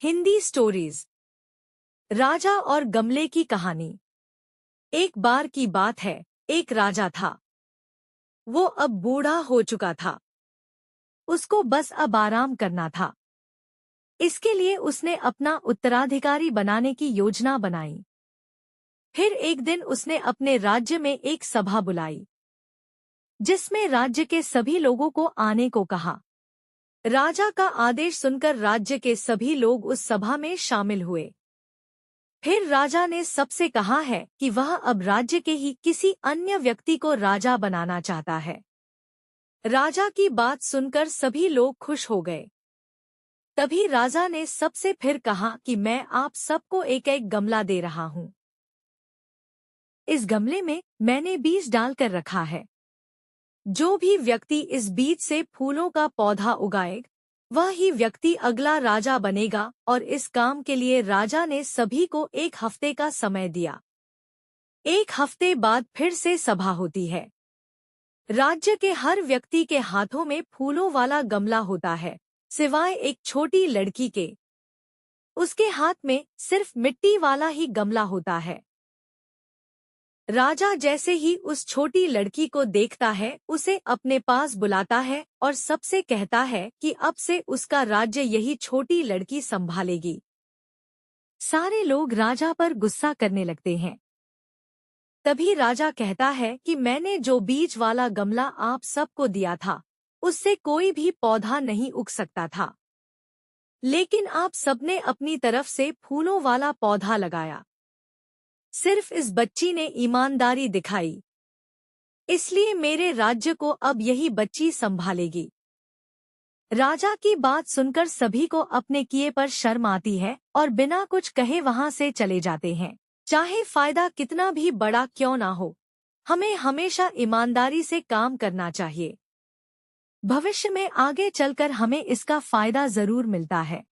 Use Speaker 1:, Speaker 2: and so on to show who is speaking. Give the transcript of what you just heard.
Speaker 1: Hindi stories. राजा और गमले की कहानी। एक बार की बात है, एक राजा था। वो अब बूढ़ा हो चुका था। उसको बस अब आराम करना था। इसके लिए उसने अपना उत्तराधिकारी बनाने की योजना बनाई। फिर एक दिन उसने अपने राज्य में एक सभा बुलाई, जिसमें राज्य के सभी लोगों को आने को कहा। राजा का आदेश सुनकर राज्य के सभी लोग उस सभा में शामिल हुए। फिर राजा ने सबसे कहा है कि वह अब राज्य के ही किसी अन्य व्यक्ति को राजा बनाना चाहता है। राजा की बात सुनकर सभी लोग खुश हो गए। तभी राजा ने सबसे फिर कहा कि मैं आप सबको एक एक गमला दे रहा हूँ। इस गमले में मैंने बीज डालकर रखा है। जो भी व्यक्ति इस बीज से फूलों का पौधा उगाएगा, वह ही व्यक्ति अगला राजा बनेगा। और इस काम के लिए राजा ने सभी को 1 हफ्ते का समय दिया। 1 हफ्ते बाद फिर से सभा होती है। राज्य के हर व्यक्ति के हाथों में फूलों वाला गमला होता है, सिवाय एक छोटी लड़की के। उसके हाथ में सिर्फ मिट्टी वाला ही गमला होता है। राजा जैसे ही उस छोटी लड़की को देखता है, उसे अपने पास बुलाता है और सबसे कहता है कि अब से उसका राज्य यही छोटी लड़की संभालेगी। सारे लोग राजा पर गुस्सा करने लगते हैं। तभी राजा कहता है कि मैंने जो बीज वाला गमला आप सबको दिया था, उससे कोई भी पौधा नहीं उग सकता था। लेकिन आप सबने अपनी तरफ से फूलों वाला पौधा लगाया। सिर्फ इस बच्ची ने ईमानदारी दिखाई, इसलिए मेरे राज्य को अब यही बच्ची संभालेगी। राजा की बात सुनकर सभी को अपने किए पर शर्म आती है और बिना कुछ कहे वहां से चले जाते हैं। चाहे फायदा कितना भी बड़ा क्यों ना हो, हमें हमेशा ईमानदारी से काम करना चाहिए। भविष्य में आगे चलकर हमें इसका फायदा जरूर मिलता है।